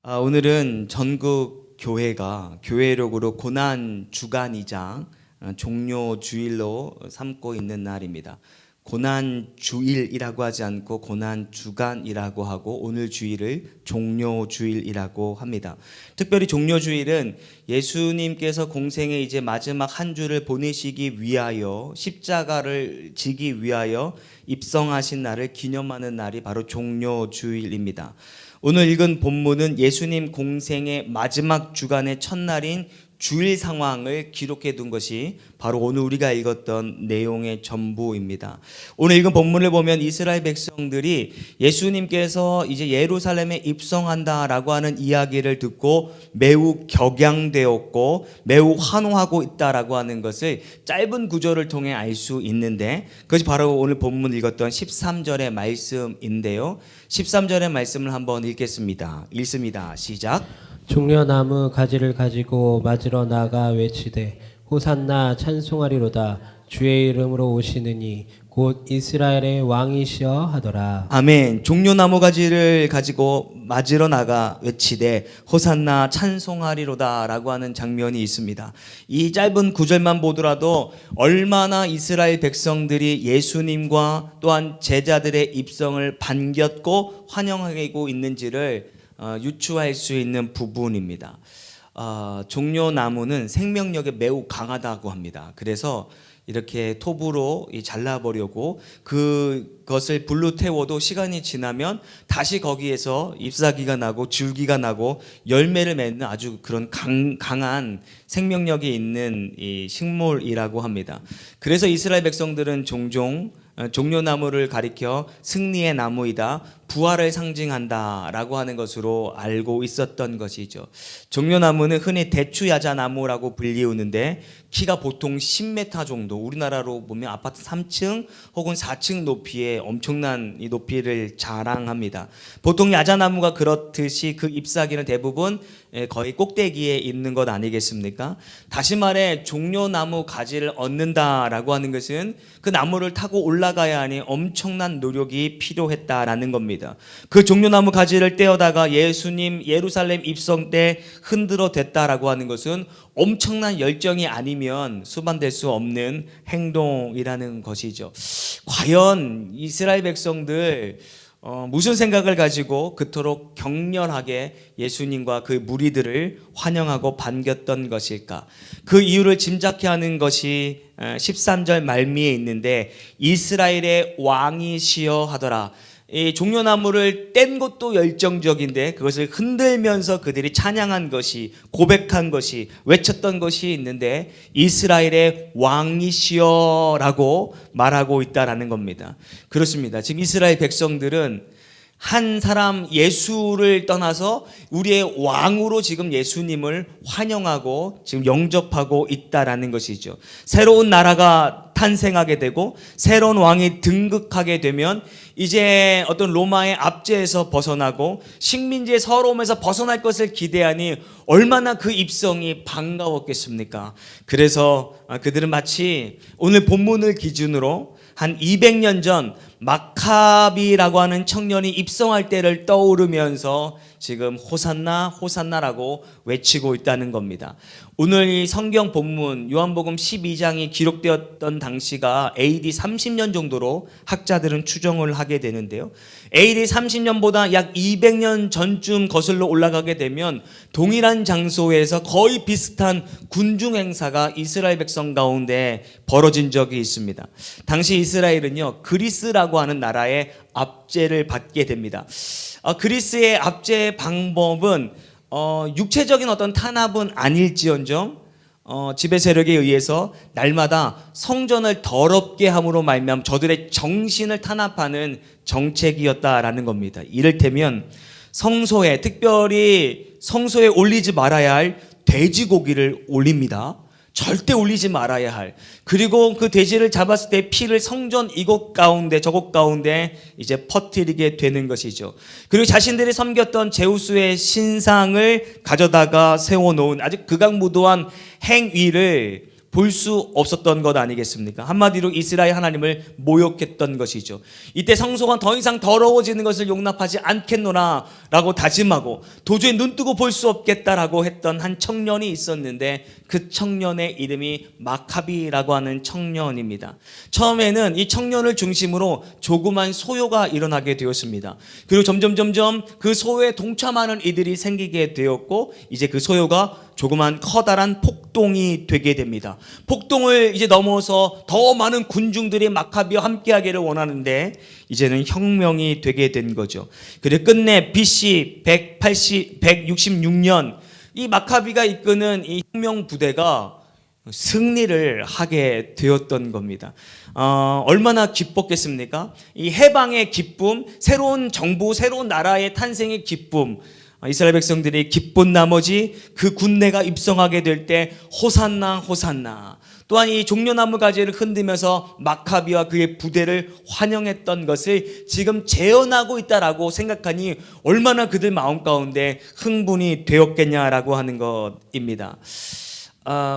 오늘은 전국 교회가 교회력으로 고난 주간이자 종료 주일로 삼고 있는 날입니다. 고난 주일이라고 하지 않고 고난 주간이라고 하고 오늘 주일을 종료 주일이라고 합니다. 특별히 종료 주일은 예수님께서 공생의 이제 마지막 한 주를 보내시기 위하여 십자가를 지기 위하여 입성하신 날을 기념하는 날이 바로 종료 주일입니다. 오늘 읽은 본문은 예수님 공생의 마지막 주간의 첫날인 주일 상황을 기록해 둔 것이 바로 오늘 우리가 읽었던 내용의 전부입니다. 오늘 읽은 본문을 보면 이스라엘 백성들이 예수님께서 이제 예루살렘에 입성한다라고 하는 이야기를 듣고 매우 격양되었고 매우 환호하고 있다라고 하는 것을 짧은 구절을 통해 알 수 있는데, 그것이 바로 오늘 본문 읽었던 13절의 말씀인데요. 13절의 말씀을 한번 읽겠습니다. 읽습니다. 시작. 종려나무 가지를 가지고 맞으러 나가 외치되 호산나 찬송하리로다. 주의 이름으로 오시느니 곧 이스라엘의 왕이시여 하더라. 아멘. 종려나무 가지를 가지고 맞으러 나가 외치되 호산나 찬송하리로다 라고 하는 장면이 있습니다. 이 짧은 구절만 보더라도 얼마나 이스라엘 백성들이 예수님과 또한 제자들의 입성을 반겼고 환영하고 있는지를 유추할 수 있는 부분입니다. 종려나무는 생명력이 매우 강하다고 합니다. 그래서 이렇게 톱으로 잘라버리고 그것을 불로 태워도 시간이 지나면 다시 거기에서 잎사귀가 나고 줄기가 나고 열매를 맺는 아주 그런 강한 생명력이 있는 이 식물이라고 합니다. 그래서 이스라엘 백성들은 종종 종려나무를 가리켜 승리의 나무이다, 부활을 상징한다라고 하는 것으로 알고 있었던 것이죠. 종려나무는 흔히 대추야자나무라고 불리우는데 키가 보통 10m 정도, 우리나라로 보면 아파트 3층 혹은 4층 높이의 엄청난 이 높이를 자랑합니다. 보통 야자나무가 그렇듯이 그 잎사귀는 대부분 거의 꼭대기에 있는 것 아니겠습니까? 다시 말해 종려나무 가지를 얻는다라고 하는 것은 그 나무를 타고 올라가야 하니 엄청난 노력이 필요했다라는 겁니다. 그 종려나무 가지를 떼어다가 예수님 예루살렘 입성 때 흔들어 댔다라고 하는 것은 엄청난 열정이 아니면 수반될 수 없는 행동이라는 것이죠. 과연 이스라엘 백성들 무슨 생각을 가지고 그토록 격렬하게 예수님과 그 무리들을 환영하고 반겼던 것일까? 그 이유를 짐작케 하는 것이 13절 말미에 있는데 이스라엘의 왕이시여 하더라. 이 종려나무를 뗀 것도 열정적인데 그것을 흔들면서 그들이 찬양한 것이, 고백한 것이, 외쳤던 것이 있는데 이스라엘의 왕이시여라고 말하고 있다라는 겁니다. 그렇습니다. 지금 이스라엘 백성들은 한 사람 예수를 떠나서 우리의 왕으로 지금 예수님을 환영하고 지금 영접하고 있다라는 것이죠. 새로운 나라가 탄생하게 되고 새로운 왕이 등극하게 되면 이제 어떤 로마의 압제에서 벗어나고 식민지의 서러움에서 벗어날 것을 기대하니 얼마나 그 입성이 반가웠겠습니까? 그래서 그들은 마치 오늘 본문을 기준으로 한 200년 전 마카비라고 하는 청년이 입성할 때를 떠오르면서 지금 호산나 호산나라고 외치고 있다는 겁니다. 오늘 이 성경 본문 요한복음 12장이 기록되었던 당시가 AD 30년 정도로 학자들은 추정을 하게 되는데요. AD 30년보다 약 200년 전쯤 거슬러 올라가게 되면 동일한 장소에서 거의 비슷한 군중 행사가 이스라엘 백성 가운데 벌어진 적이 있습니다. 당시 이스라엘은요, 그리스라고 하는 나라의 압제를 받게 됩니다. 그리스의 압제 방법은 육체적인 어떤 탄압은 아닐지언정 지배 세력에 의해서 날마다 성전을 더럽게 함으로 말미암아 저들의 정신을 탄압하는 정책이었다라는 겁니다. 이를테면 성소에, 특별히 성소에 올리지 말아야 할 돼지고기를 올립니다. 절대 올리지 말아야 할, 그리고 그 돼지를 잡았을 때 피를 성전 이곳 가운데 저곳 가운데 이제 퍼뜨리게 되는 것이죠. 그리고 자신들이 섬겼던 제우스의 신상을 가져다가 세워놓은 아주 극악무도한 행위를 볼 수 없었던 것 아니겠습니까? 한마디로 이스라엘 하나님을 모욕했던 것이죠. 이때 성소가 더 이상 더러워지는 것을 용납하지 않겠노라 라고 다짐하고 도저히 눈뜨고 볼 수 없겠다라고 했던 한 청년이 있었는데 그 청년의 이름이 마카비라고 하는 청년입니다. 처음에는 이 청년을 중심으로 조그만 소요가 일어나게 되었습니다. 그리고 점점 그 소요에 동참하는 이들이 생기게 되었고 이제 그 소요가 조그만 커다란 폭동이 되게 됩니다. 폭동을 이제 넘어서 더 많은 군중들이 마카비와 함께하기를 원하는데 이제는 혁명이 되게 된 거죠. 그리고 끝내 BC 166년 이 마카비가 이끄는 이 혁명 부대가 승리를 하게 되었던 겁니다. 얼마나 기뻤겠습니까? 이 해방의 기쁨, 새로운 정부, 새로운 나라의 탄생의 기쁨, 이스라엘 백성들이 기쁜 나머지 그 군대가 입성하게 될 때 호산나 호산나, 또한 이 종려나무 가지를 흔들면서 마카비와 그의 부대를 환영했던 것을 지금 재현하고 있다라고 생각하니 얼마나 그들 마음 가운데 흥분이 되었겠냐라고 하는 것입니다.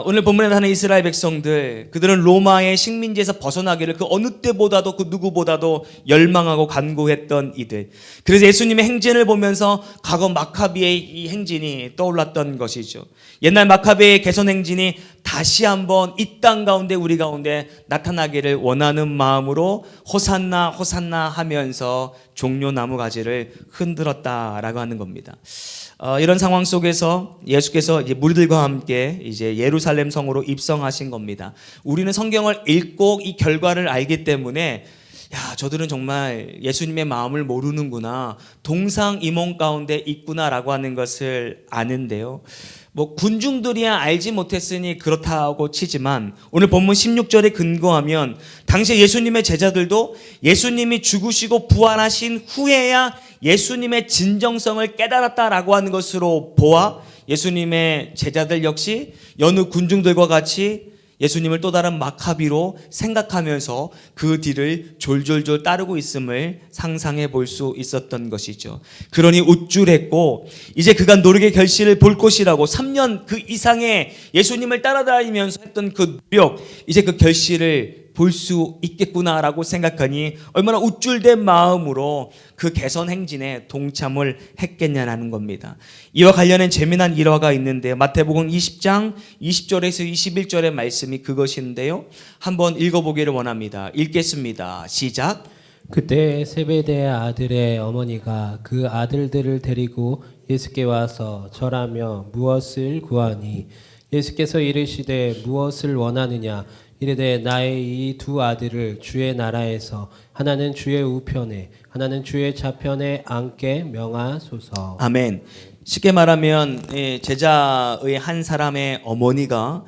오늘 본문에 나타난 이스라엘 백성들, 그들은 로마의 식민지에서 벗어나기를 그 어느 때보다도 그 누구보다도 열망하고 간구했던 이들. 그래서 예수님의 행진을 보면서 과거 마카비의 이 행진이 떠올랐던 것이죠. 옛날 마카비의 개선 행진이 다시 한번 이 땅 가운데 우리 가운데 나타나기를 원하는 마음으로 호산나 호산나 하면서 종려나무 가지를 흔들었다라고 하는 겁니다. 이런 상황 속에서 예수께서 이제 무리들과 함께 이제 예루살렘 성으로 입성하신 겁니다. 우리는 성경을 읽고 이 결과를 알기 때문에 야, 저들은 정말 예수님의 마음을 모르는구나, 동상이몽 가운데 있구나라고 하는 것을 아는데요. 군중들이야 알지 못했으니 그렇다고 치지만 오늘 본문 16절에 근거하면 당시 예수님의 제자들도 예수님이 죽으시고 부활하신 후에야 예수님의 진정성을 깨달았다라고 하는 것으로 보아 예수님의 제자들 역시 여느 군중들과 같이 예수님을 또 다른 마카비로 생각하면서 그 뒤를 졸졸졸 따르고 있음을 상상해 볼 수 있었던 것이죠. 그러니 우쭐했고 이제 그가 노력의 결실을 볼 것이라고 3년 그 이상의 예수님을 따라다니면서 했던 그 노력, 이제 그 결실을 볼 수 있겠구나라고 생각하니 얼마나 우쭐된 마음으로 그 개선 행진에 동참을 했겠냐라는 겁니다. 이와 관련된 재미난 일화가 있는데 마태복음 20장 20절에서 21절의 말씀이 그것인데요. 한번 읽어보기를 원합니다. 읽겠습니다. 시작. 그때 세베대의 아들의 어머니가 그 아들들을 데리고 예수께 와서 절하며 무엇을 구하니 예수께서 이르시되 무엇을 원하느냐 이르되 나의 이 두 아들을 주의 나라에서 하나는 주의 우편에 하나는 주의 좌편에 앉게 명하소서. 아멘. 쉽게 말하면 제자의 한 사람의 어머니가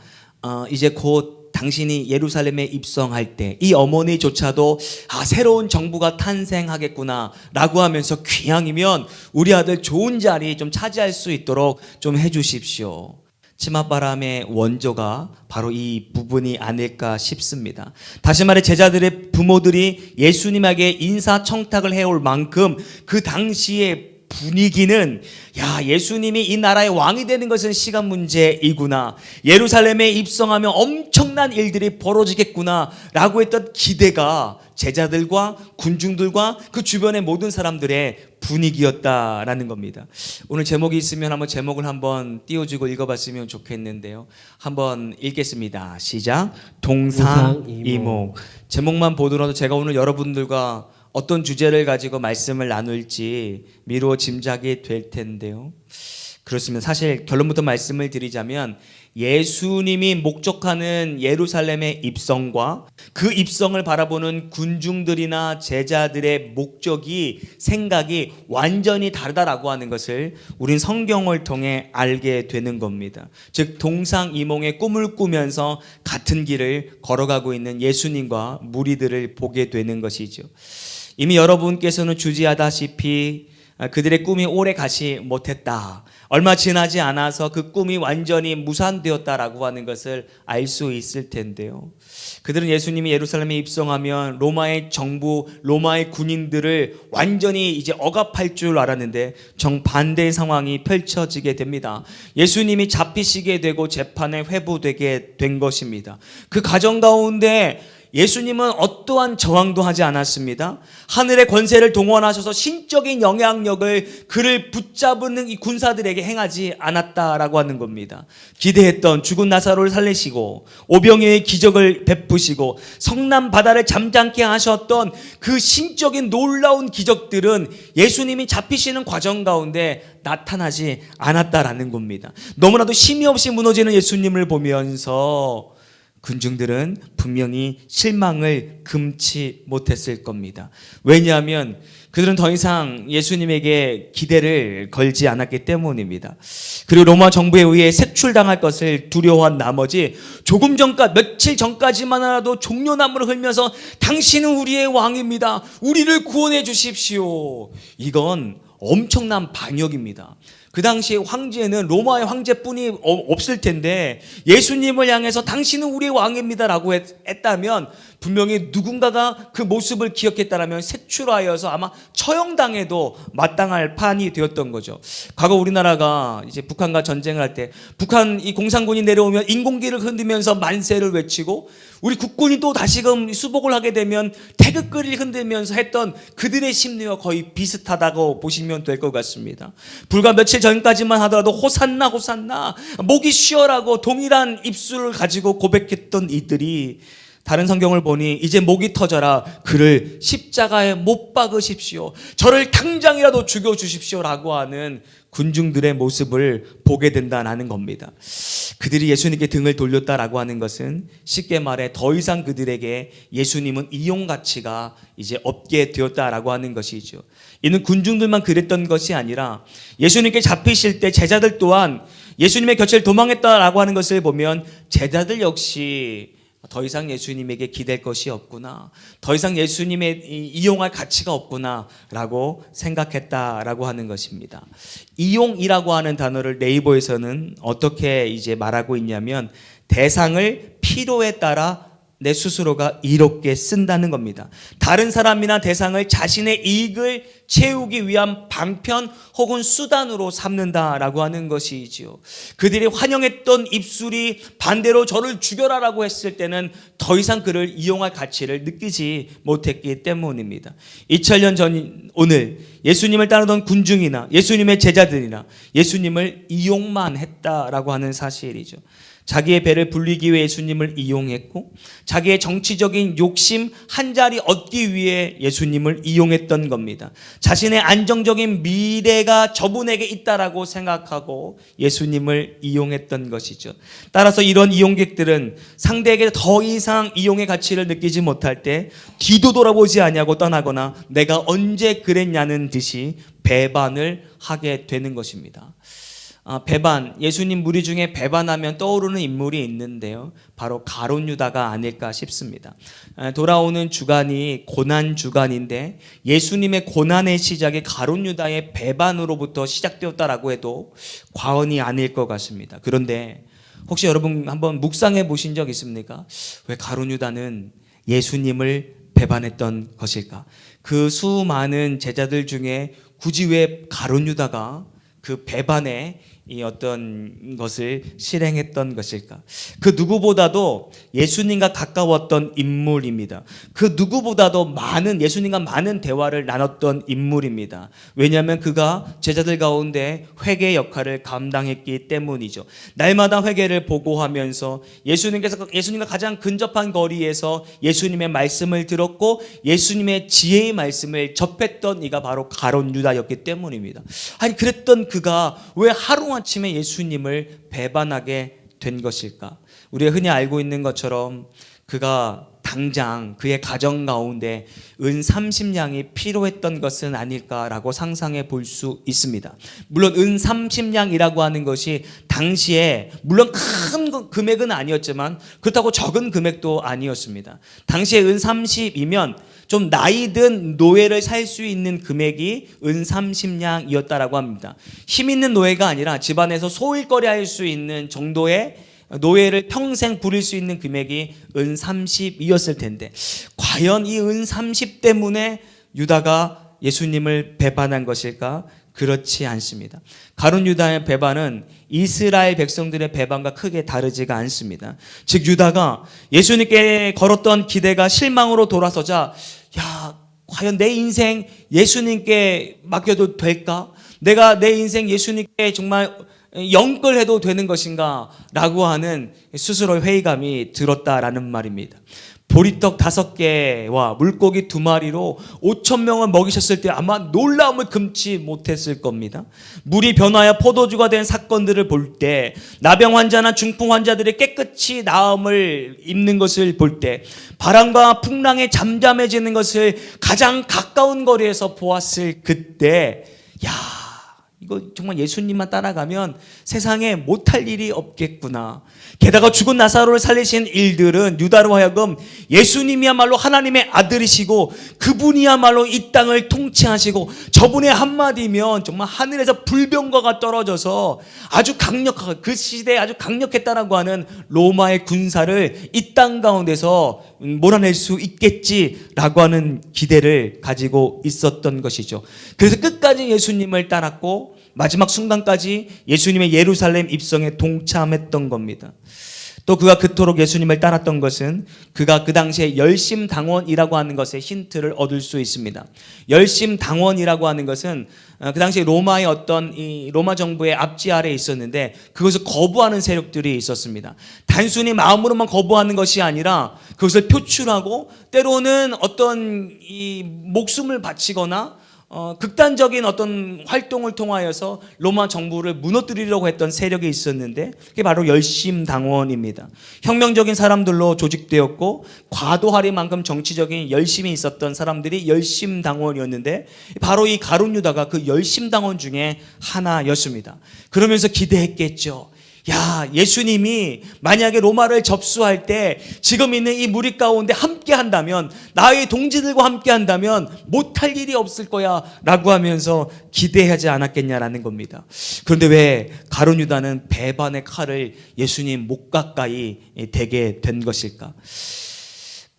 이제 곧 당신이 예루살렘에 입성할 때 이 어머니조차도 새로운 정부가 탄생하겠구나 라고 하면서 귀향이면 우리 아들 좋은 자리 좀 차지할 수 있도록 좀 해주십시오. 치맛바람의 원조가 바로 이 부분이 아닐까 싶습니다. 다시 말해 제자들의 부모들이 예수님에게 인사청탁을 해올 만큼 그 당시의 분위기는 예수님이 이 나라의 왕이 되는 것은 시간 문제이구나, 예루살렘에 입성하면 엄청난 일들이 벌어지겠구나 라고 했던 기대가 제자들과 군중들과 그 주변의 모든 사람들의 분위기였다라는 겁니다. 오늘 제목이 있으면 한번 제목을 한번 띄워주고 읽어봤으면 좋겠는데요. 한번 읽겠습니다. 시작. 동상이몽. 제목만 보더라도 제가 오늘 여러분들과 어떤 주제를 가지고 말씀을 나눌지 미루어 짐작이 될 텐데요. 그렇습니다. 사실 결론부터 말씀을 드리자면 예수님이 목적하는 예루살렘의 입성과 그 입성을 바라보는 군중들이나 제자들의 목적이, 생각이 완전히 다르다라고 하는 것을 우린 성경을 통해 알게 되는 겁니다. 즉 동상이몽의 꿈을 꾸면서 같은 길을 걸어가고 있는 예수님과 무리들을 보게 되는 것이죠. 이미 여러분께서는 주지하다시피 그들의 꿈이 오래 가지 못했다. 얼마 지나지 않아서 그 꿈이 완전히 무산되었다라고 하는 것을 알 수 있을 텐데요. 그들은 예수님이 예루살렘에 입성하면 로마의 정부, 로마의 군인들을 완전히 이제 억압할 줄 알았는데 정반대의 상황이 펼쳐지게 됩니다. 예수님이 잡히시게 되고 재판에 회부되게 된 것입니다. 그 과정 가운데 예수님은 어떠한 저항도 하지 않았습니다. 하늘의 권세를 동원하셔서 신적인 영향력을 그를 붙잡는 이 군사들에게 행하지 않았다라고 하는 겁니다. 기대했던 죽은 나사로를 살리시고 오병이어의 기적을 베푸시고 성남 바다를 잠잠케 하셨던 그 신적인 놀라운 기적들은 예수님이 잡히시는 과정 가운데 나타나지 않았다라는 겁니다. 너무나도 힘이 없이 무너지는 예수님을 보면서 군중들은 분명히 실망을 금치 못했을 겁니다. 왜냐하면 그들은 더 이상 예수님에게 기대를 걸지 않았기 때문입니다. 그리고 로마 정부에 의해 색출당할 것을 두려워한 나머지 조금 전까 며칠 전까지만 하나도 종려나무를 흘면서 당신은 우리의 왕입니다. 우리를 구원해 주십시오. 이건 엄청난 반역입니다. 그 당시에 황제는 로마의 황제뿐이 없을 텐데 예수님을 향해서 당신은 우리의 왕입니다라고 했다면 분명히 누군가가 그 모습을 기억했다라면 색출하여서 아마 처형당해도 마땅할 판이 되었던 거죠. 과거 우리나라가 이제 북한과 전쟁을 할 때 북한 이 공산군이 내려오면 인공기를 흔들면서 만세를 외치고 우리 국군이 또 다시금 수복을 하게 되면 태극기를 흔들면서 했던 그들의 심리와 거의 비슷하다고 보시면 될 것 같습니다. 불과 며칠 전까지만 하더라도 호산나 호산나 목이 쉬어라고 동일한 입술을 가지고 고백했던 이들이 다른 성경을 보니 이제 목이 터져라 그를 십자가에 못 박으십시오. 저를 당장이라도 죽여주십시오라고 하는 군중들의 모습을 보게 된다는 겁니다. 그들이 예수님께 등을 돌렸다라고 하는 것은 쉽게 말해 더 이상 그들에게 예수님은 이용 가치가 이제 없게 되었다라고 하는 것이죠. 이는 군중들만 그랬던 것이 아니라 예수님께 잡히실 때 제자들 또한 예수님의 곁을 도망했다라고 하는 것을 보면 제자들 역시 더 이상 예수님에게 기댈 것이 없구나. 더 이상 예수님의 이용할 가치가 없구나 라고 생각했다라고 하는 것입니다. 이용이라고 하는 단어를 네이버에서는 어떻게 이제 말하고 있냐면 대상을 필요에 따라 내 스스로가 이롭게 쓴다는 겁니다. 다른 사람이나 대상을 자신의 이익을 채우기 위한 방편 혹은 수단으로 삼는다라고 하는 것이지요. 그들이 환영했던 입술이 반대로 저를 죽여라라고 했을 때는 더 이상 그를 이용할 가치를 느끼지 못했기 때문입니다. 2000년 전 오늘 예수님을 따르던 군중이나 예수님의 제자들이나 예수님을 이용만 했다라고 하는 사실이죠. 자기의 배를 불리기 위해 예수님을 이용했고 자기의 정치적인 욕심 한 자리 얻기 위해 예수님을 이용했던 겁니다. 자신의 안정적인 미래가 저분에게 있다라고 생각하고 예수님을 이용했던 것이죠. 따라서 이런 이용객들은 상대에게 더 이상 이용의 가치를 느끼지 못할 때 뒤도 돌아보지 아니하고 떠나거나 내가 언제 그랬냐는 듯이 배반을 하게 되는 것입니다. 배반, 예수님 무리 중에 배반하면 떠오르는 인물이 있는데요. 바로 가룟 유다가 아닐까 싶습니다. 돌아오는 주간이 고난 주간인데 예수님의 고난의 시작이 가룟 유다의 배반으로부터 시작되었다라고 해도 과언이 아닐 것 같습니다. 그런데 혹시 여러분 한번 묵상해 보신 적 있습니까? 왜 가룟 유다는 예수님을 배반했던 것일까? 그 수많은 제자들 중에 굳이 왜 가룟 유다가 그 배반의 이 어떤 것을 실행했던 것일까? 그 누구보다도 예수님과 가까웠던 인물입니다. 그 누구보다도 많은 예수님과 많은 대화를 나눴던 인물입니다. 왜냐하면 그가 제자들 가운데 회개 역할을 감당했기 때문이죠. 날마다 회개를 보고하면서 예수님과 가장 근접한 거리에서 예수님의 말씀을 들었고 예수님의 지혜의 말씀을 접했던 이가 바로 가룟 유다였기 때문입니다. 아니 그랬던 그가 왜 하루아침에 예수님을 배반하게 된 것일까? 우리가 흔히 알고 있는 것처럼 그가 당장 그의 가정 가운데 은 30냥이 필요했던 것은 아닐까라고 상상해 볼 수 있습니다. 물론 은 30냥이라고 하는 것이 당시에 물론 큰 금액은 아니었지만 그렇다고 적은 금액도 아니었습니다. 당시에 은 30이면 좀 나이든 노예를 살 수 있는 금액이 은 30냥이었다라고 합니다. 힘 있는 노예가 아니라 집안에서 소일거리 할 수 있는 정도의 노예를 평생 부릴 수 있는 금액이 은 30이었을 텐데, 과연 이 은 30 때문에 유다가 예수님을 배반한 것일까? 그렇지 않습니다. 가룟 유다의 배반은 이스라엘 백성들의 배반과 크게 다르지가 않습니다. 즉 유다가 예수님께 걸었던 기대가 실망으로 돌아서자, 야, 과연 내 인생 예수님께 맡겨도 될까? 내가 내 인생 예수님께 정말 영끌해도 되는 것인가? 라고 하는 스스로의 회의감이 들었다라는 말입니다. 보리떡 5개와 물고기 2마리로 5,000명을 먹이셨을 때 아마 놀라움을 금치 못했을 겁니다. 물이 변하여 포도주가 된 사건들을 볼 때, 나병 환자나 중풍 환자들이 깨끗이 나음을 입는 것을 볼 때, 바람과 풍랑에 잠잠해지는 것을 가장 가까운 거리에서 보았을 그때, 야, 이거 정말 예수님만 따라가면 세상에 못할 일이 없겠구나. 게다가 죽은 나사로를 살리신 일들은 유다로 하여금 예수님이야말로 하나님의 아들이시고 그분이야말로 이 땅을 통치하시고 저분의 한마디면 정말 하늘에서 불병거가 떨어져서 아주 강력하고 그 시대에 아주 강력했다라고 하는 로마의 군사를 이 땅 가운데서 몰아낼 수 있겠지라고 하는 기대를 가지고 있었던 것이죠. 그래서 끝까지 예수님을 따랐고 마지막 순간까지 예수님의 예루살렘 입성에 동참했던 겁니다. 또 그가 그토록 예수님을 따랐던 것은 그가 그 당시에 열심당원이라고 하는 것에 힌트를 얻을 수 있습니다. 열심당원이라고 하는 것은 그 당시에 로마의 어떤 이 로마 정부의 압지 아래에 있었는데 그것을 거부하는 세력들이 있었습니다. 단순히 마음으로만 거부하는 것이 아니라 그것을 표출하고 때로는 어떤 이 목숨을 바치거나 극단적인 어떤 활동을 통하여서 로마 정부를 무너뜨리려고 했던 세력이 있었는데 그게 바로 열심당원입니다. 혁명적인 사람들로 조직되었고 과도하리만큼 정치적인 열심이 있었던 사람들이 열심당원이었는데 바로 이 가룟 유다가 그 열심당원 중에 하나였습니다. 그러면서 기대했겠죠. 야, 예수님이 만약에 로마를 접수할 때 지금 있는 이 무리 가운데 함께 한다면, 나의 동지들과 함께 한다면 못할 일이 없을 거야 라고 하면서 기대하지 않았겠냐라는 겁니다. 그런데 왜 가룟 유다는 배반의 칼을 예수님 목 가까이 대게 된 것일까?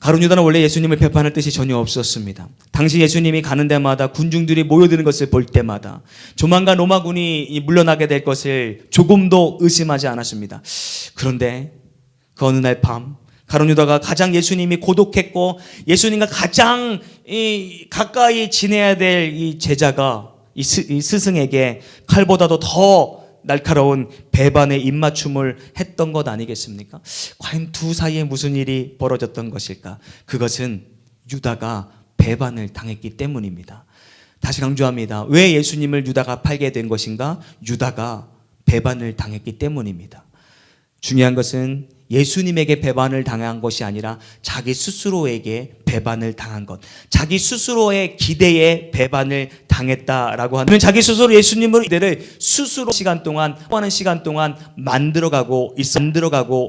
가룟 유다는 원래 예수님을 배반할 뜻이 전혀 없었습니다. 당시 예수님이 가는 데마다 군중들이 모여드는 것을 볼 때마다 조만간 로마군이 물러나게 될 것을 조금도 의심하지 않았습니다. 그런데 그 어느 날 밤 가룟 유다가 가장 예수님이 고독했고 예수님과 가장 가까이 지내야 될 이 제자가 이 스승에게 칼보다도 더 날카로운 배반의 입맞춤을 했던 것 아니겠습니까? 과연 두 사이에 무슨 일이 벌어졌던 것일까? 그것은 유다가 배반을 당했기 때문입니다. 다시 강조합니다. 왜 예수님을 유다가 팔게 된 것인가? 유다가 배반을 당했기 때문입니다. 중요한 것은 예수님에게 배반을 당한 것이 아니라 자기 스스로에게 배반을 당한 것, 자기 스스로의 기대에 배반을 당했다라고 하는, 자기 스스로 예수님을 기대를 스스로 시간 동안 만들어가고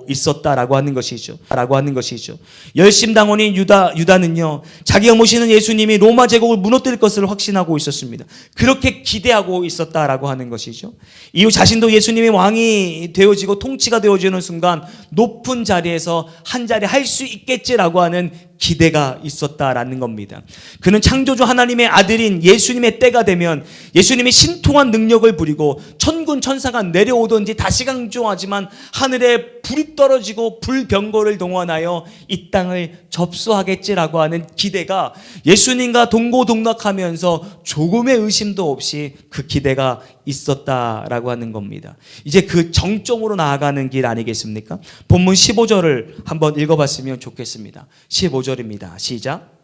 있었다라고 하는 것이죠. 열심당원인 유다는요, 자기가 모시는 예수님이 로마 제국을 무너뜨릴 것을 확신하고 있었습니다. 그렇게 기대하고 있었다라고 하는 것이죠. 이후 자신도 예수님이 왕이 되어지고 통치가 되어지는 순간 높은 자리에서 한 자리 할 수 있겠지라고 하는 기대가 있었다라는 겁니다. 그는 창조주 하나님의 아들인 예수님의 때가 되면 예수님이 신통한 능력을 부리고 천군 천사가 내려오든지, 다시 강조하지만 하늘에 불이 떨어지고 불병거를 동원하여 이 땅을 접수하겠지라고 하는 기대가 예수님과 동고동락하면서 조금의 의심도 없이 그 기대가 있었다라고 하는 겁니다. 이제 그 정점으로 나아가는 길 아니겠습니까? 본문 15절을 한번 읽어봤으면 좋겠습니다. 15절입니다. 시작.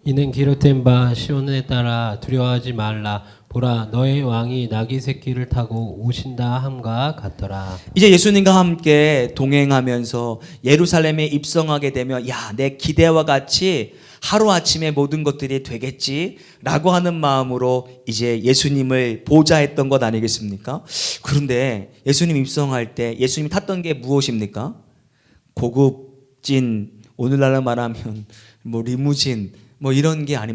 이는 기록된 바 시온에 따라 두려워하지 말라. 보라, 너의 왕이 나귀 새끼를 타고 오신다 함과 같더라. 이제 예수님과 함께 동행하면서 예루살렘에 입성하게 되면, 야, 내 기대와 같이 하루아침에 모든 것들이 되겠지라고 하는 마음으로 이제 예수님을 보좌했던 것 아니겠습니까? 그런데 예수님 입성할 때 예수님이 탔던 게 무엇입니까? 고급진, 오늘날로 말하면 뭐 리무진, 뭐 이런 게 아니,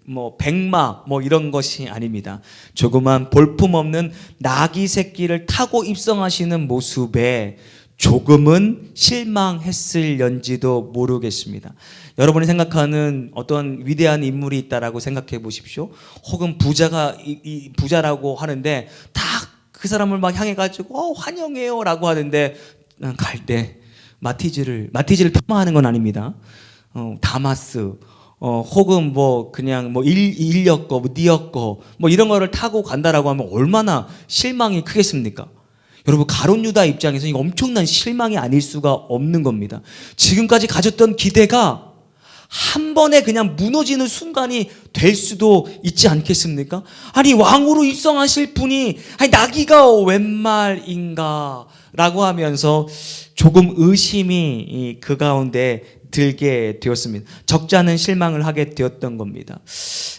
뭐 백마, 뭐 이런 것이 아닙니다. 조그만 볼품없는 나귀 새끼를 타고 입성하시는 모습에 조금은 실망했을런지도 모르겠습니다. 여러분이 생각하는 어떤 위대한 인물이 있다라고 생각해 보십시오. 혹은 부자라고 하는데 딱 그 사람을 막 향해 가지고 환영해요라고 하는데 갈 때 마티즈를 폄하하는 건 아닙니다. 다마스, 혹은 뭐 그냥 뭐 일렸고 뭐 니었고 뭐 이런 거를 타고 간다라고 하면 얼마나 실망이 크겠습니까? 여러분, 가룟 유다 입장에서 이거 엄청난 실망이 아닐 수가 없는 겁니다. 지금까지 가졌던 기대가 한 번에 그냥 무너지는 순간이 될 수도 있지 않겠습니까? 아니, 왕으로 입성하실 분이 아니 나귀가 웬 말인가 라고 하면서 조금 의심이 그 가운데 들게 되었습니다. 적지 않은 실망을 하게 되었던 겁니다.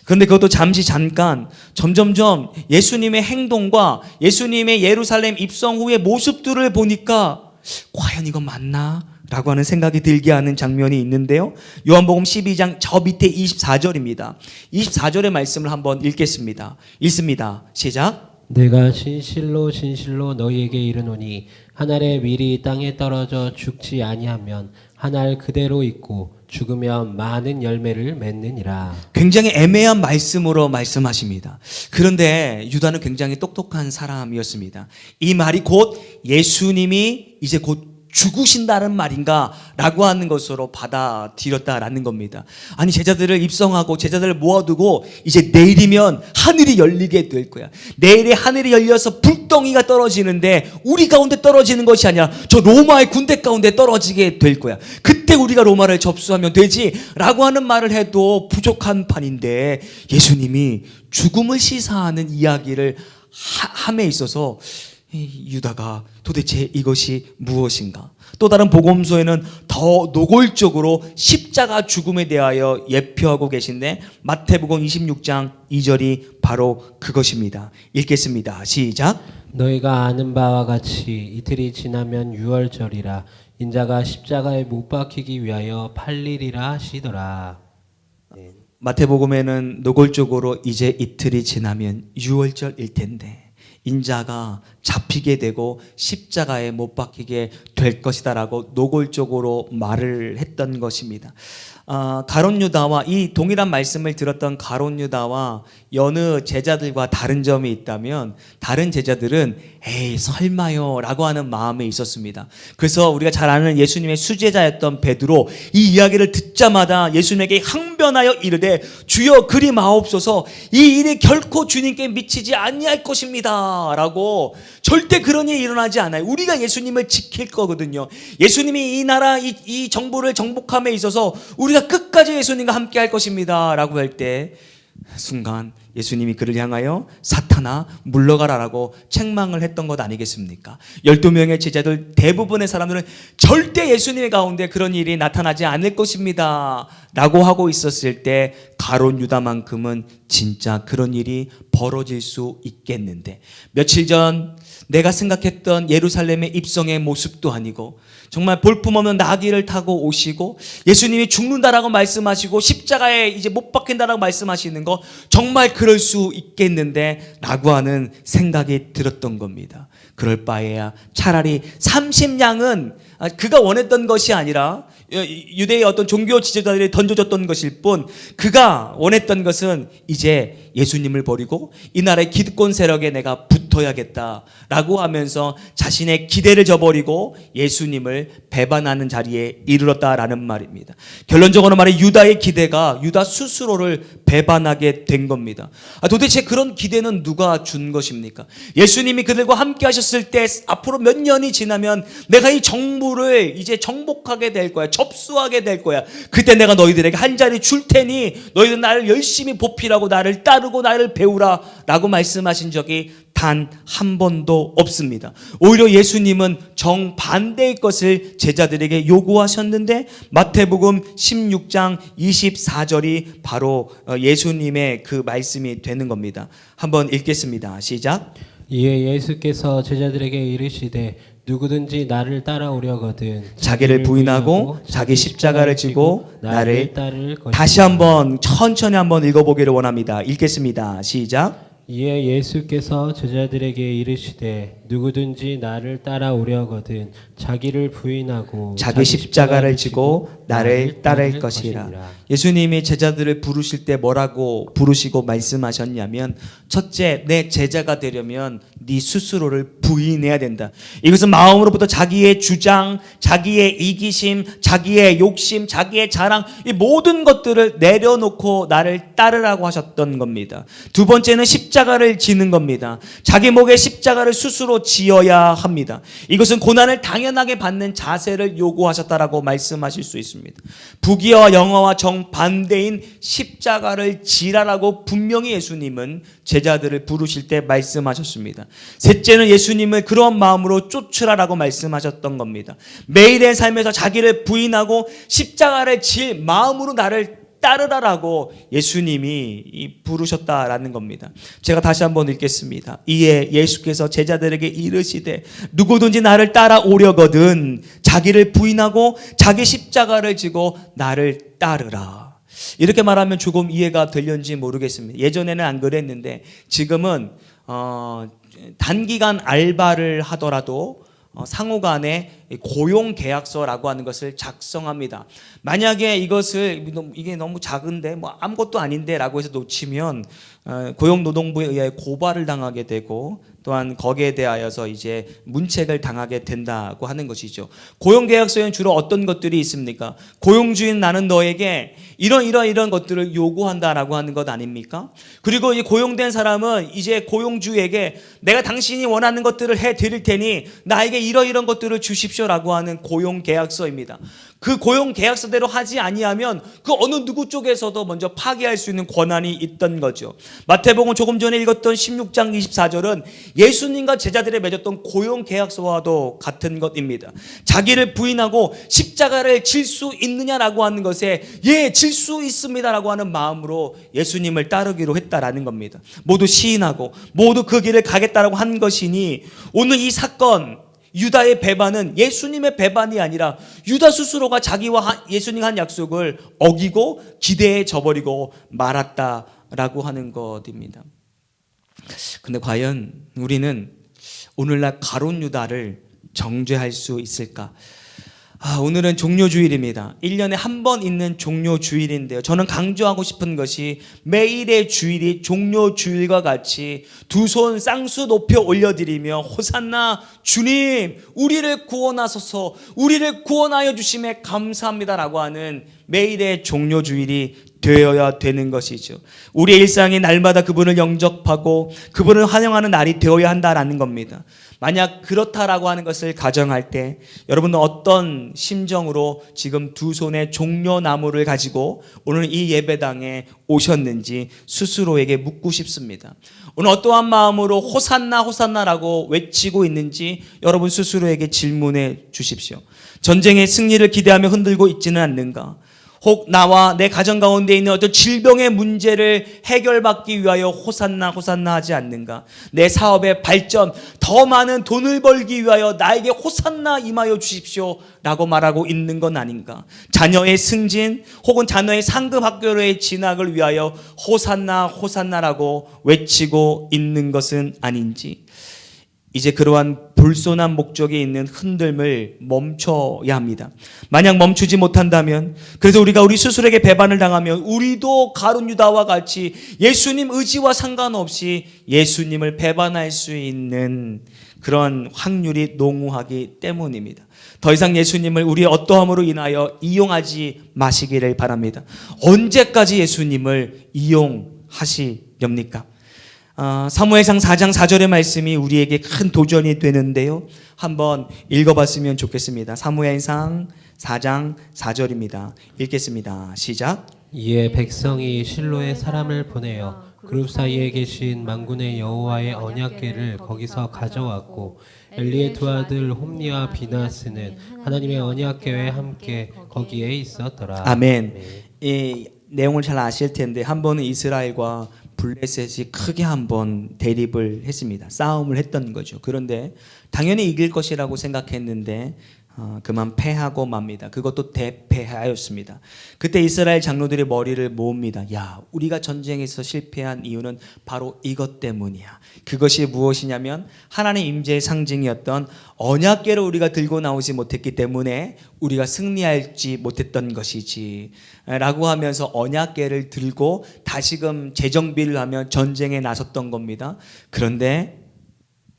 그런데 그것도 잠깐 점점점 예수님의 행동과 예수님의 예루살렘 입성 후의 모습들을 보니까 과연 이거 맞나? 라고 하는 생각이 들게 하는 장면이 있는데요. 요한복음 12장 저 밑에 24절입니다. 24절의 말씀을 한번 읽겠습니다. 읽습니다. 시작. 내가 진실로 진실로 너희에게 이르노니 한 알의 밀이 땅에 떨어져 죽지 아니하면 한 알 그대로 있고 죽으면 많은 열매를 맺느니라. 굉장히 애매한 말씀으로 말씀하십니다. 그런데 유다는 굉장히 똑똑한 사람이었습니다. 이 말이 곧 예수님이 이제 곧 죽으신다는 말인가 라고 하는 것으로 받아들였다라는 겁니다. 아니, 제자들을 입성하고 제자들을 모아두고 이제 내일이면 하늘이 열리게 될 거야. 내일에 하늘이 열려서 불덩이가 떨어지는데 우리 가운데 떨어지는 것이 아니라 저 로마의 군대 가운데 떨어지게 될 거야. 그때 우리가 로마를 접수하면 되지 라고 하는 말을 해도 부족한 판인데 예수님이 죽음을 시사하는 이야기를 함에 있어서 유다가 도대체 이것이 무엇인가? 또 다른 복음서에는 더 노골적으로 십자가 죽음에 대하여 예표하고 계신데 마태복음 26장 2절이 바로 그것입니다. 읽겠습니다. 시작. 너희가 아는 바와 같이 이틀이 지나면 유월절이라 인자가 십자가에 못 박히기 위하여 팔리리라 하시더라. 마태복음에는 노골적으로 이제 이틀이 지나면 유월절일 텐데 인자가 잡히게 되고 십자가에 못 박히게 될 것이다라고 노골적으로 말을 했던 것입니다. 가룟 유다와 이 동일한 말씀을 들었던 가룟 유다와 여느 제자들과 다른 점이 있다면 다른 제자들은 에이 설마요 라고 하는 마음에 있었습니다. 그래서 우리가 잘 아는 예수님의 수제자였던 베드로 이 이야기를 듣자마자 예수님에게 항변하여 이르되 주여 그리 마옵소서 이 일이 결코 주님께 미치지 아니할 것입니다 라고. 절대 그런 일이 일어나지 않아요. 우리가 예수님을 지킬 거거든요. 예수님이 이 나라 이 정부를 정복함에 있어서 우리가 끝까지 예수님과 함께 할 것입니다 라고 할 때 순간 예수님이 그를 향하여 사탄아 물러가라라고 책망을 했던 것 아니겠습니까? 12명의 제자들 대부분의 사람들은 절대 예수님의 가운데 그런 일이 나타나지 않을 것입니다 라고 하고 있었을 때 가룟 유다만큼은 진짜 그런 일이 벌어질 수 있겠는데, 며칠 전 내가 생각했던 예루살렘의 입성의 모습도 아니고 정말 볼품없는 나귀를 타고 오시고 예수님이 죽는다라고 말씀하시고 십자가에 이제 못 박힌다라고 말씀하시는 거 정말 그럴 수 있겠는데 라고 하는 생각이 들었던 겁니다. 그럴 바에야 차라리 30냥은 그가 원했던 것이 아니라 유대의 어떤 종교 지도자들이 던져줬던 것일 뿐, 그가 원했던 것은 이제 예수님을 버리고 이 나라의 기득권 세력에 내가 붙어야겠다라고 하면서 자신의 기대를 저버리고 예수님을 배반하는 자리에 이르렀다라는 말입니다. 결론적으로 말해 유다의 기대가 유다 스스로를 배반하게 된 겁니다. 도대체 그런 기대는 누가 준 것입니까? 예수님이 그들과 함께 하셨을 때 앞으로 몇 년이 지나면 내가 이 정부를 이제 정복하게 될 거야, 접수하게 될 거야. 그때 내가 너희들에게 한 자리 줄 테니 너희들 나를 열심히 보필하고 나를 따르고 나를 배우라 라고 말씀하신 적이 단 한 번도 없습니다. 오히려 예수님은 정반대의 것을 제자들에게 요구하셨는데 마태복음 16장 24절이 바로 예수님의 그 말씀이 되는 겁니다. 한번 읽겠습니다. 시작. 이에 예수께서 제자들에게 이르시되 누구든지 나를 따라오려거든 자기를 부인하고 자기 십자가를 지고 나를 따를 것이라. 다시 한번 천천히 한번 읽어보기를 원합니다. 읽겠습니다. 시작. 이에 예수께서 제자들에게 이르시되 누구든지 나를 따라오려거든 자기를 부인하고 자기 십자가를 지고 나를 따를 것이라. 예수님이 제자들을 부르실 때 뭐라고 부르시고 말씀하셨냐면, 첫째, 내 제자가 되려면 네 스스로를 부인해야 된다. 이것은 마음으로부터 자기의 주장, 자기의 이기심, 자기의 욕심, 자기의 자랑, 이 모든 것들을 내려놓고 나를 따르라고 하셨던 겁니다. 두 번째는 십자가를 지는 겁니다. 자기 목에 십자가를 스스로 지어야 합니다. 이것은 고난을 당연하게 받는 자세를 요구하셨다라고 말씀하실 수 있습니다. 부귀와 영화와 정반대인 십자가를 지라라고 분명히 예수님은 제자들을 부르실 때 말씀하셨습니다. 셋째는 예수님을 그런 마음으로 쫓으라라고 말씀하셨던 겁니다. 매일의 삶에서 자기를 부인하고 십자가를 질 마음으로 나를 따르라라고 예수님이 부르셨다라는 겁니다. 제가 다시 한번 읽겠습니다. 이에 예수께서 제자들에게 이르시되 누구든지 나를 따라오려거든 자기를 부인하고 자기 십자가를 지고 나를 따르라. 이렇게 말하면 조금 이해가 되려는지 모르겠습니다. 예전에는 안 그랬는데 지금은 단기간 알바를 하더라도 상호간에 고용계약서라고 하는 것을 작성합니다. 만약에 이게 너무 작은데 뭐 아무것도 아닌데 라고 해서 놓치면 고용노동부에 의해 고발을 당하게 되고 또한 거기에 대하여서 이제 문책을 당하게 된다고 하는 것이죠. 고용계약서에는 주로 어떤 것들이 있습니까? 고용주인 나는 너에게 이런 것들을 요구한다라고 하는 것 아닙니까? 그리고 이 고용된 사람은 이제 고용주에게 내가 당신이 원하는 것들을 해드릴 테니 나에게 이런 것들을 주십시오라고 하는 고용계약서입니다. 그 고용계약서대로 하지 아니하면 그 어느 누구 쪽에서도 먼저 파기할 수 있는 권한이 있던 거죠. 마태복음 조금 전에 읽었던 16장 24절은 예수님과 제자들이 맺었던 고용계약서와도 같은 것입니다. 자기를 부인하고 십자가를 질 수 있느냐라고 하는 것에 예, 질 수 있습니다라고 하는 마음으로 예수님을 따르기로 했다라는 겁니다. 모두 시인하고 모두 그 길을 가겠다라고 한 것이니 오늘 이 사건 유다의 배반은 예수님의 배반이 아니라 유다 스스로가 자기와 예수님 한 약속을 어기고 기대에 져버리고 말았다라고 하는 것입니다. 근데 과연 우리는 오늘날 가룟 유다를 정죄할 수 있을까? 오늘은 종료주일입니다. 1년에 한 번 있는 종료주일인데요. 저는 강조하고 싶은 것이 매일의 주일이 종료주일과 같이 두 손 쌍수 높여 올려드리며 호산나 주님 우리를 구원하소서 우리를 구원하여 주심에 감사합니다라고 하는 매일의 종료주일이 되어야 되는 것이죠. 우리의 일상이 날마다 그분을 영접하고 그분을 환영하는 날이 되어야 한다라는 겁니다. 만약 그렇다라고 하는 것을 가정할 때 여러분은 어떤 심정으로 지금 두 손에 종려나무를 가지고 오늘 이 예배당에 오셨는지 스스로에게 묻고 싶습니다. 오늘 어떠한 마음으로 호산나 호산나라고 외치고 있는지 여러분 스스로에게 질문해 주십시오. 전쟁의 승리를 기대하며 흔들고 있지는 않는가? 혹 나와 내 가정 가운데 있는 어떤 질병의 문제를 해결받기 위하여 호산나 호산나 하지 않는가? 내 사업의 발전, 더 많은 돈을 벌기 위하여 나에게 호산나 임하여 주십시오 라고 말하고 있는 건 아닌가? 자녀의 승진 혹은 자녀의 상급 학교로의 진학을 위하여 호산나 호산나라고 외치고 있는 것은 아닌지, 이제 그러한 불손한 목적이 있는 흔들림을 멈춰야 합니다. 만약 멈추지 못한다면, 그래서 우리가 우리 스스로에게 배반을 당하면 우리도 가룟 유다와 같이 예수님 의지와 상관없이 예수님을 배반할 수 있는 그런 확률이 농후하기 때문입니다. 더 이상 예수님을 우리의 어떠함으로 인하여 이용하지 마시기를 바랍니다. 언제까지 예수님을 이용하시렵니까? 사무엘상 4장 4절의 말씀이 우리에게 큰 도전이 되는데요. 한번 읽어봤으면 좋겠습니다. 사무엘상 4장 4절입니다. 읽겠습니다. 시작. 이에 백성이 실로에 사람을 보내어 그룹 사이에 계신 만군의 여호와의 언약궤를 거기서 가져왔고 엘리의 두 아들 홈니와 비나스는 하나님의 언약궤에 함께 거기에 있었더라. 아멘. 이 내용을 잘 아실 텐데 한 번은 이스라엘과 블레셋이 크게 한번 대립을 했습니다. 싸움을 했던 거죠. 그런데 당연히 이길 것이라고 생각했는데 그만 패하고 맙니다. 그것도 대패하였습니다. 그때 이스라엘 장로들이 머리를 모읍니다. 야, 우리가 전쟁에서 실패한 이유는 바로 이것 때문이야. 그것이 무엇이냐면 하나님 임재의 상징이었던 언약궤를 우리가 들고 나오지 못했기 때문에 우리가 승리하지 못했던 것이지 라고 하면서 언약궤를 들고 다시금 재정비를 하며 전쟁에 나섰던 겁니다. 그런데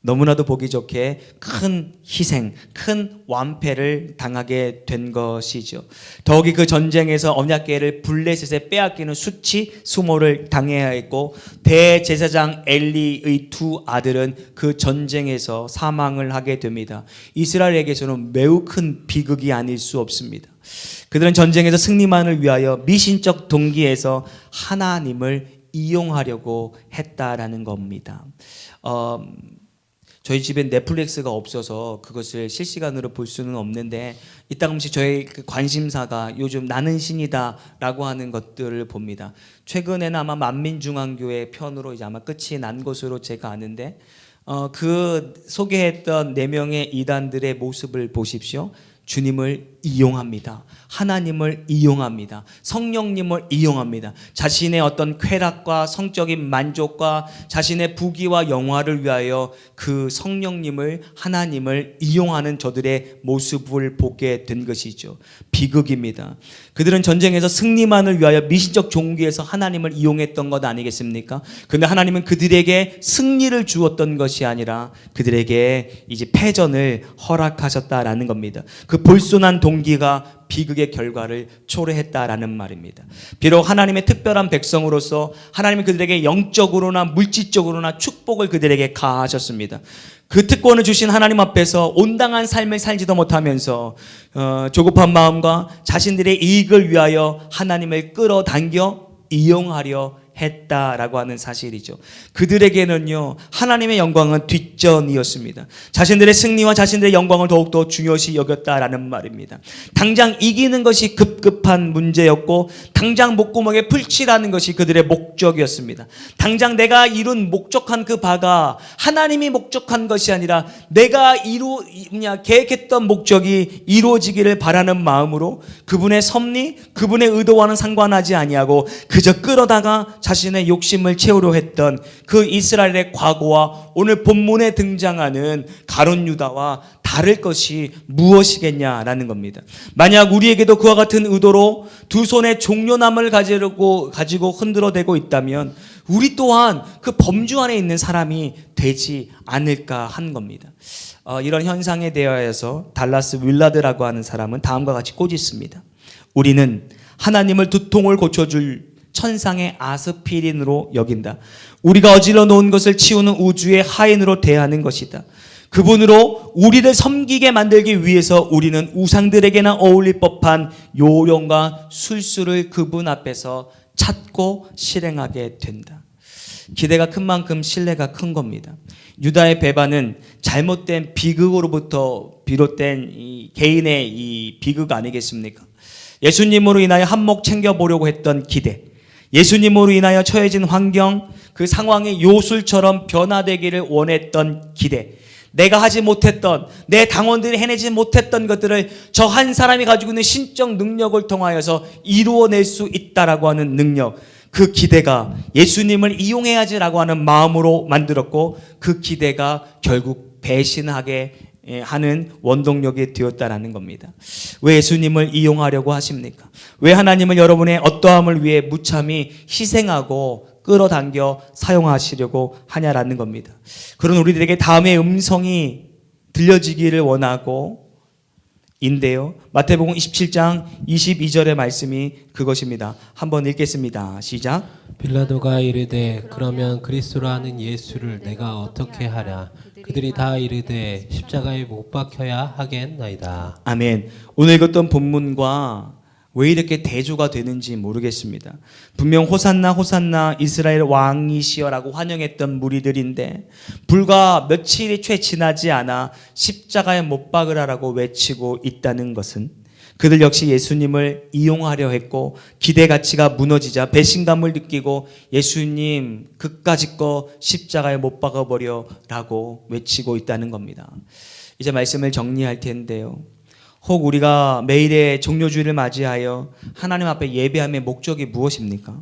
너무나도 보기 좋게 큰 희생, 큰 완패를 당하게 된 것이죠. 더욱이 그 전쟁에서 언약궤를 블레셋에 빼앗기는 수모를 당해야 했고 대제사장 엘리의 두 아들은 그 전쟁에서 사망을 하게 됩니다. 이스라엘에게서는 매우 큰 비극이 아닐 수 없습니다. 그들은 전쟁에서 승리만을 위하여 미신적 동기에서 하나님을 이용하려고 했다라는 겁니다. 저희 집엔 넷플릭스가 없어서 그것을 실시간으로 볼 수는 없는데 이따금씩 저희 그 관심사가 요즘 나는 신이다라고 하는 것들을 봅니다. 최근에는 아마 만민중앙교회 편으로 이제 아마 끝이 난 것으로 제가 아는데 그 소개했던 4명의 이단들의 모습을 보십시오. 주님을 이용합니다. 하나님을 이용합니다. 성령님을 이용합니다. 자신의 어떤 쾌락과 성적인 만족과 자신의 부귀와 영화를 위하여 그 성령님을 하나님을 이용하는 저들의 모습을 보게 된 것이죠. 비극입니다. 그들은 전쟁에서 승리만을 위하여 미신적 종기에서 하나님을 이용했던 것 아니겠습니까? 그런데 하나님은 그들에게 승리를 주었던 것이 아니라 그들에게 이제 패전을 허락하셨다라는 겁니다. 그 볼손한 동기가 비극의 결과를 초래했다라는 말입니다. 비록 하나님의 특별한 백성으로서 하나님은 그들에게 영적으로나 물질적으로나 축복을 그들에게 가하셨습니다. 그 특권을 주신 하나님 앞에서 온당한 삶을 살지도 못하면서 조급한 마음과 자신들의 이익을 위하여 하나님을 끌어당겨 이용하려 했다라고 하는 사실이죠. 그들에게는요 하나님의 영광은 뒷전이었습니다. 자신들의 승리와 자신들의 영광을 더욱더 중요시 여겼다라는 말입니다. 당장 이기는 것이 급급한 문제였고 당장 목구멍에 풀칠하는 것이 그들의 목적이었습니다. 당장 내가 이룬 목적한 그 바가 하나님이 목적한 것이 아니라 내가 계획했던 목적이 이루어지기를 바라는 마음으로 그분의 섭리, 그분의 의도와는 상관하지 아니하고 그저 끌어다가 자신의 욕심을 채우려 했던 그 이스라엘의 과거와 오늘 본문에 등장하는 가룟 유다와 다를 것이 무엇이겠냐라는 겁니다. 만약 우리에게도 그와 같은 의도로 두 손에 종려나무를 가지고 흔들어대고 있다면 우리 또한 그 범주 안에 있는 사람이 되지 않을까 하는 겁니다. 이런 현상에 대하여서 달라스 윌라드라고 하는 사람은 다음과 같이 꼬집습니다. 우리는 하나님을 두통을 고쳐줄 천상의 아스피린으로 여긴다. 우리가 어질러 놓은 것을 치우는 우주의 하인으로 대하는 것이다. 그분으로 우리를 섬기게 만들기 위해서 우리는 우상들에게나 어울릴 법한 요령과 술수를 그분 앞에서 찾고 실행하게 된다. 기대가 큰 만큼 신뢰가 큰 겁니다. 유다의 배반은 잘못된 비극으로부터 비롯된 이 개인의 이 비극 아니겠습니까? 예수님으로 인하여 한몫 챙겨보려고 했던 기대, 예수님으로 인하여 처해진 환경, 그 상황이 요술처럼 변화되기를 원했던 기대, 내가 하지 못했던, 내 당원들이 해내지 못했던 것들을 저 한 사람이 가지고 있는 신적 능력을 통하여서 이루어낼 수 있다라고 하는 능력, 그 기대가 예수님을 이용해야지라고 하는 마음으로 만들었고 그 기대가 결국 배신하게 하는 원동력이 되었다라는 겁니다. 왜 예수님을 이용하려고 하십니까? 왜 하나님을 여러분의 어떠함을 위해 무참히 희생하고 끌어당겨 사용하시려고 하냐라는 겁니다. 그런 우리들에게 다음의 음성이 들려지기를 원하고 인데요. 마태복음 27장 22절의 말씀이 그것입니다. 한번 읽겠습니다. 시작. 빌라도가 이르되 그러면 그리스도라 하는 예수를 내가 어떻게 하랴? 그들이 다 이르되 십자가에 못 박혀야 하겠나이다. 아멘. 오늘 읽었던 본문과 왜 이렇게 대조가 되는지 모르겠습니다. 분명 호산나 호산나 이스라엘 왕이시여라고 환영했던 무리들인데 불과 며칠이 채 지나지 않아 십자가에 못 박으라라고 외치고 있다는 것은 그들 역시 예수님을 이용하려 했고 기대 가치가 무너지자 배신감을 느끼고 예수님 그까짓 거 십자가에 못 박아버려 라고 외치고 있다는 겁니다. 이제 말씀을 정리할 텐데요. 혹 우리가 매일의 종료주일을 맞이하여 하나님 앞에 예배함의 목적이 무엇입니까?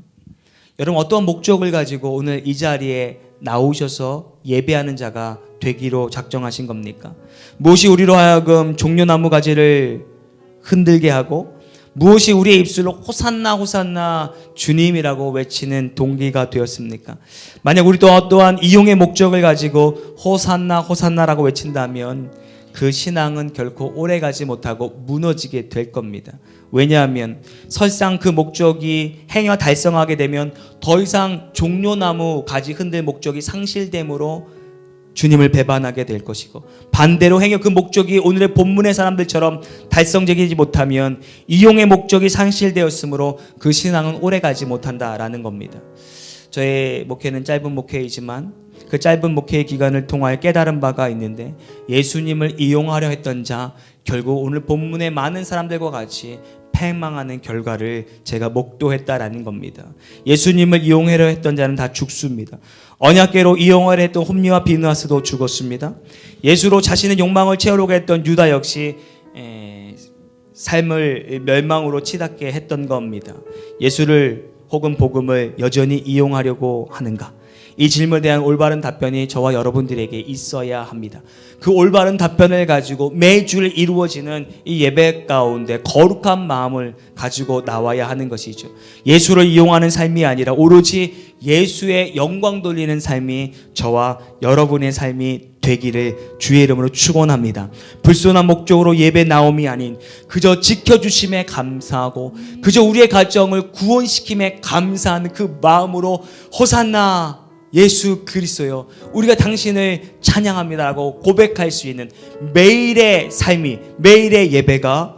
여러분 어떤 목적을 가지고 오늘 이 자리에 나오셔서 예배하는 자가 되기로 작정하신 겁니까? 무엇이 우리로 하여금 종려나무 가지를 흔들게 하고 무엇이 우리의 입술로 호산나 호산나 주님이라고 외치는 동기가 되었습니까? 만약 우리 또한 이용의 목적을 가지고 호산나 호산나라고 외친다면 그 신앙은 결코 오래가지 못하고 무너지게 될 겁니다. 왜냐하면 설상 그 목적이 행여 달성하게 되면 더 이상 종려나무 가지 흔들 목적이 상실됨으로 주님을 배반하게 될 것이고, 반대로 행여 그 목적이 오늘의 본문의 사람들처럼 달성되지 못하면 이용의 목적이 상실되었으므로 그 신앙은 오래가지 못한다라는 겁니다. 저의 목회는 짧은 목회이지만 그 짧은 목회의 기간을 통하여 깨달은 바가 있는데, 예수님을 이용하려 했던 자 결국 오늘 본문의 많은 사람들과 같이 패망하는 결과를 제가 목도했다라는 겁니다. 예수님을 이용하려 했던 자는 다 죽습니다. 언약궤로 이용하려 했던 홈리와 비느하스도 죽었습니다. 예수로 자신의 욕망을 채우려고 했던 유다 역시 삶을 멸망으로 치닫게 했던 겁니다. 예수를 혹은 복음을 여전히 이용하려고 하는가? 이 질문에 대한 올바른 답변이 저와 여러분들에게 있어야 합니다. 그 올바른 답변을 가지고 매주일 이루어지는 이 예배 가운데 거룩한 마음을 가지고 나와야 하는 것이죠. 예수를 이용하는 삶이 아니라 오로지 예수의 영광 돌리는 삶이 저와 여러분의 삶이 되기를 주의 이름으로 축원합니다. 불순한 목적으로 예배 나옴이 아닌 그저 지켜주심에 감사하고 그저 우리의 가정을 구원시킴에 감사하는 그 마음으로 호산나 예수 그리스도요, 우리가 당신을 찬양합니다라고 고백할 수 있는 매일의 삶이, 매일의 예배가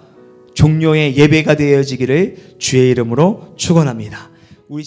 종료의 예배가 되어지기를 주의 이름으로 축원합니다. 우리